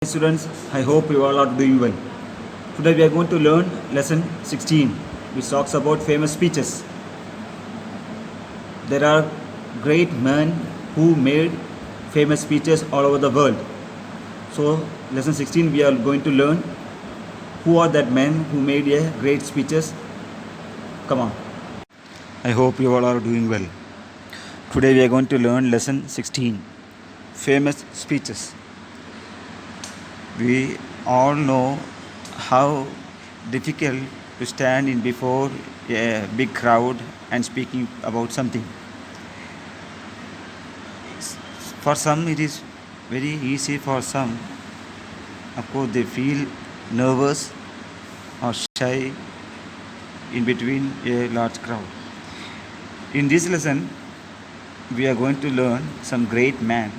Students, I hope you all are doing well. Today we are going to learn lesson 16, which talks about famous speeches. There are great men who made famous speeches all over the world. So, lesson 16 we are going to learn who are that men who made a great speeches. Come on. I hope you all are doing well. Today we are going to learn lesson 16, famous speeches. We all know how difficult to stand in before a big crowd and speaking about something. For some it is very easy, for some of course they feel nervous or shy in between a large crowd. In this lesson we are going to learn some great men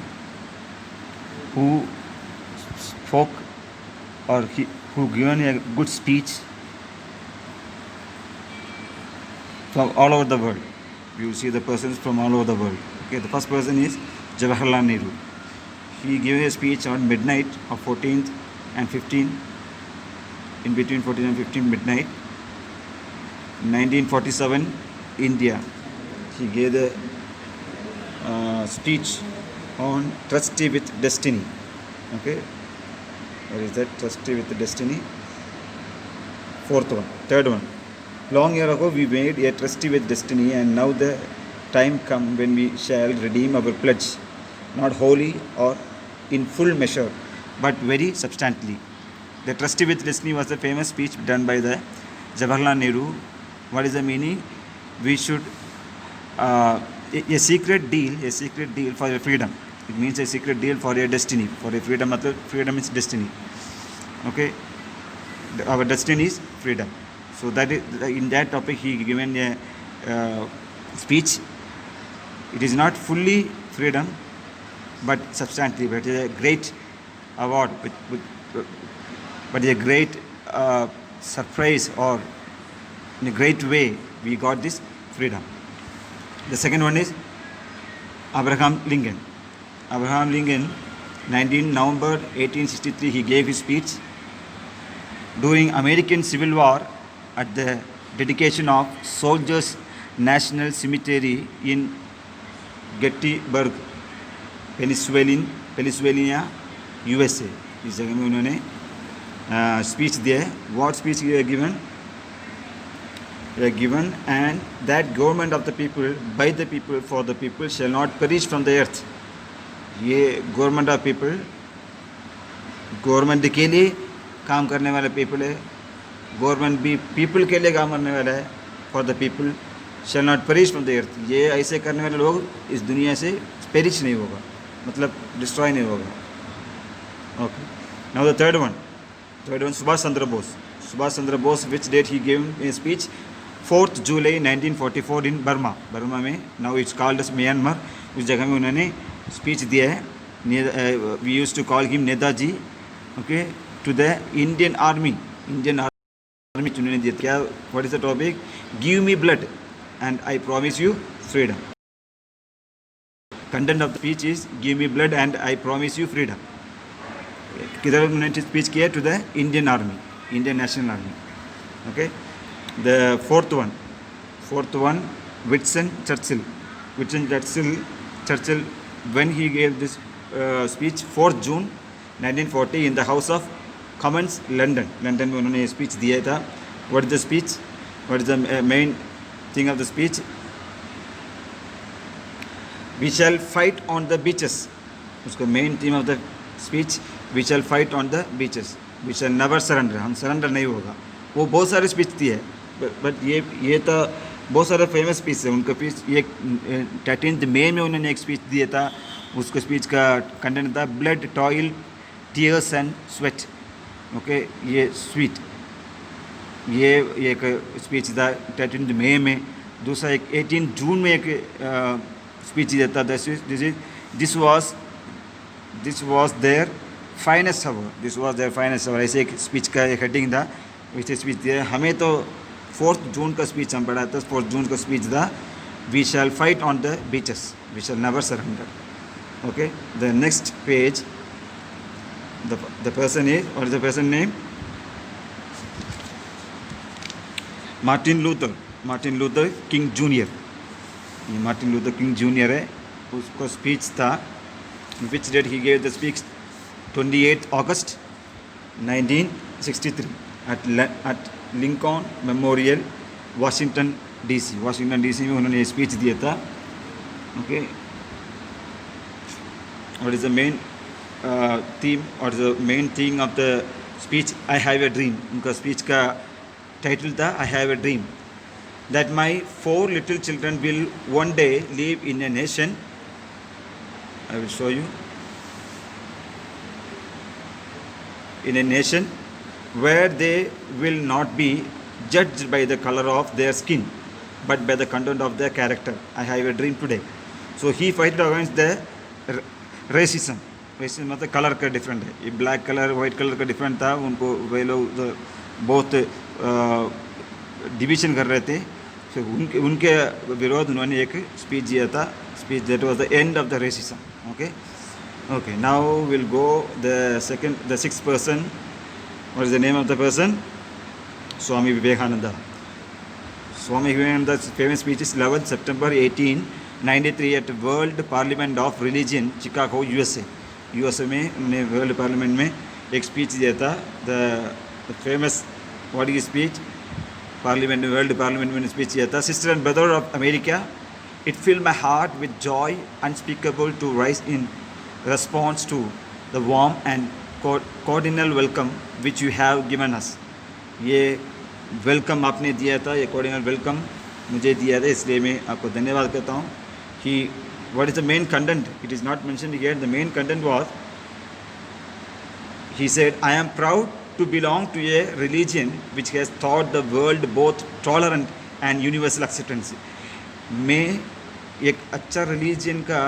who spoke or who given a good speech from all over the world. You will see the persons from all over the world. Okay, the first person is Jawaharlal Nehru. He gave a speech on midnight of 14th and 15th, in between 14 and 15 midnight, 1947, India. He gave the speech on Trusty with Destiny. Okay, what is that? Trusty with Destiny. Third one. Long year ago we made a trusty with destiny, and now the time come when we shall redeem our pledge, not wholly or in full measure, but very substantially. The trusty with destiny was the famous speech done by the Jawaharlal Nehru. What is the meaning? We should a secret deal for your freedom. It means a secret deal for your destiny, for a freedom. Freedom is destiny. Okay, our destiny is freedom. So that is, in that topic he given a speech. It is not fully freedom, but substantially. But it is a great award, but a great surprise, or in a great way we got this freedom. The second one is Abraham Lincoln. Abraham Lincoln, 19 November 1863, he gave his speech during American Civil War at the dedication of Soldiers National Cemetery in Gettysburg, Pennsylvania, USA. इस जगह में उन्होंने speech दिया है. What speech he had given? Given, and that government of the people, by the people, for the people, shall not perish from the earth. ये government of people, government के लिए काम करने वाले पीपल है, गवर्नमेंट भी पीपल के लिए काम करने वाला है. For the people shall not perish from the earth. ये ऐसे करने वाले लोग इस दुनिया से पेरिश नहीं होगा, मतलब डिस्ट्रॉय नहीं होगा. Okay, now the third one Subhash Chandra Bose. Which date he gave a speech? 4th July 1944 in Burma में, now it's called as Myanmar. उस जगह में उन्होंने स्पीच दिया है. We use to call him Netaji. Okay, to the Indian army उन्होंने दिया. क्या, what is the topic? Give me blood and I promise you freedom. Content of the speech is give me blood and I promise you freedom. किधर उन्होंने speech किया? To the Indian Army, Indian National Army. Okay, the fourth one Winston Churchill, when he gave this speech 4th June 1940 in the House of Commons, London में उन्होंने speech दिया था. What is the speech? What is the main thing of the speech? We shall fight on the beaches. उसका main theme of the speech, we shall fight on the beaches. We shall never surrender. हम surrender नहीं होगा. वो बहुत सारे speech दिए, but ये तो बहुत सारे फेमस स्पीच है उनका. स्पीच ये 13 मई में उन्होंने एक स्पीच दिया था. उसको स्पीच का कंटेंट था blood, toil, tears and sweat. Okay, ये स्वीट, ये एक स्पीच था 13 मई में. दूसरा एक 18 जून में एक स्पीच दिया था. This was their finest hour. ऐसे एक स्पीच का एक हेडिंग था, वैसे स्पीच दिया. हमें तो 4th जून का स्पीच हम पढ़ा था. 4th जून का स्पीच था we shall fight on the beaches, we shall never surrender. Okay, the next page The person is, what is the person name? Martin Luther King junior. ये मार्टिन लूथर किंग जूनियर है. उसको speech था. Which date he gave the speech? 28 August 1963 at Lincoln Memorial Washington DC में उन्होंने speech दिया था. Okay, what is the main theme और the main thing of the speech? I have a dream. उनका speech का title था I have a dream that my 4 little children will one day live in a nation. I will show you. In a nation where they will not be judged by the color of their skin but by the content of their character. I have a dream today. So he fight against the racism. Racism मतलब colour का different है. ये black colour white colour का different था. उनको वे लोग बहुत division कर रहे थे. So, उनके विरोध उन्होंने एक स्पीच दिया था. Speech that was the end of the racism. Okay, now will go the sixth person. What is the name of the person? Swami Vivekananda. Swami Vivekananda famous speech is 11 September 1893 at world parliament of religion Chicago USA में उन्होंने world parliament में एक speech दिया था. The famous what is speech? Parliament में, world parliament में speech किया था. Sister and brother of America, it fill my heart with joy unspeakable to rise in response to the warm and cordial welcome which you have given us. ये welcome आपने दिया था, ये cordial welcome मुझे दिया था, इसलिए मैं आपको धन्यवाद कहता हूँ. कि what is the main content? It is not mentioned here. The main content was, he said, I am proud to belong to a religion which has taught the world both tolerant and universal acceptance. मैं एक अच्छा religion का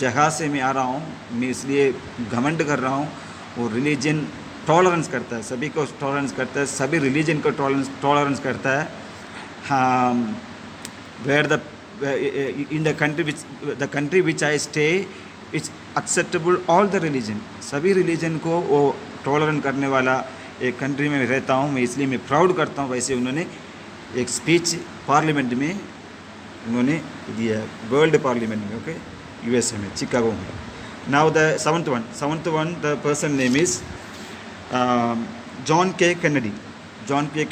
जगह से मैं आ रहा हूँ, मैं इसलिए घमंड कर रहा हूँ. वो रिलीजन टॉलरेंस करता है, सभी को टॉलरेंस करता है, सभी रिलीजन को टॉलरेंस करता है. हाँ, where the in the country which I stay it's acceptable all the religion. सभी रिलीजन को वो टॉलरेंट करने वाला एक कंट्री में रहता हूँ मैं, इसलिए मैं प्राउड करता हूँ. वैसे उन्होंने एक स्पीच पार्लियामेंट में उन्होंने दिया है, वर्ल्ड पार्लियामेंट में. ओके, यूएसए में, चिकागो में. Now the seventh one, the person name is John K Kennedy. John K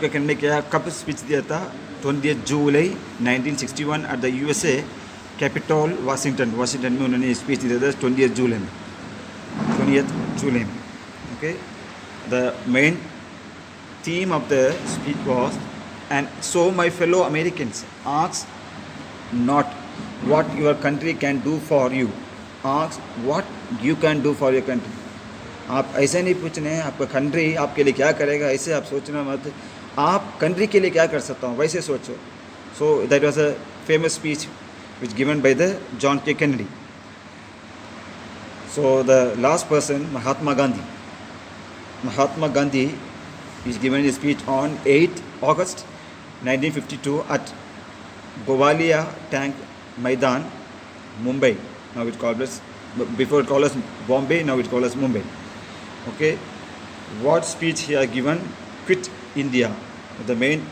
Kennedy क्या कब स्पीच दिया था? 20 जुलाई 1961 at the USA capital Washington में उन्होंने स्पीच दिया था. 20 जुलाई में. Okay, the main theme of the speech was, and so my fellow Americans, ask not what your country can do for you, ask what you can do for your country. आप ऐसे नहीं पूछने हैं आपका country आपके लिए क्या करेगा, ऐसे आप सोचना मत, आप कंट्री के लिए क्या कर सकता हूँ वैसे सोचो. So that was a famous speech which given by the John K Kennedy. So the last person, Mahatma Gandhi is given a speech on 8 August 1952 at Gowalia Tank Maidan, Mumbai. Now it called as, before it called as Bombay, now it called as Mumbai. Okay, what speech he had given? Quit India. The main,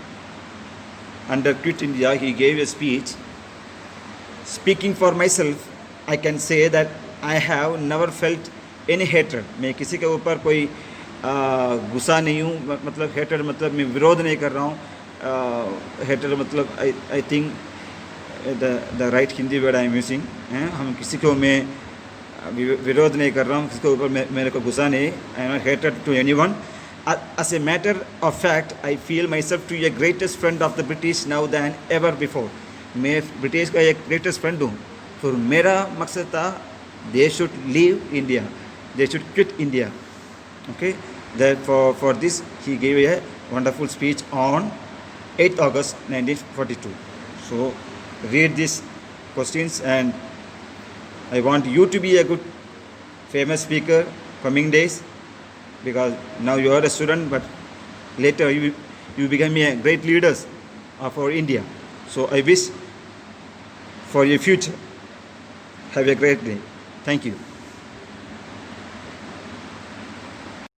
under Quit India, he gave a speech. Speaking for myself, I can say that I have never felt any hatred. मैं किसी के ऊपर कोई गुस्सा नहीं हूँ, मतलब hated मतलब मैं विरोध नहीं कर रहा हूँ. हेटेड मतलब I think the right Hindi word I am using. हम किसी को मैं विरोध नहीं कर रहा हूँ, किसी के ऊपर मेरे को गुस्सा नहीं. I am not hated to anyone. As a matter of fact, I feel myself to be a greatest friend of the British now than ever before. मैं ब्रिटिश का एक ग्रेटेस्ट फ्रेंड हूँ. फिर मेरा मकसद था they should leave India, they should quit India. Okay, that for this he gave a wonderful speech on 8th August 1942. So read these questions, and I want you to be a good famous speaker coming days, because now you are a student, but later you become a great leaders of our India. So I wish for your future. Have a great day. Thank you.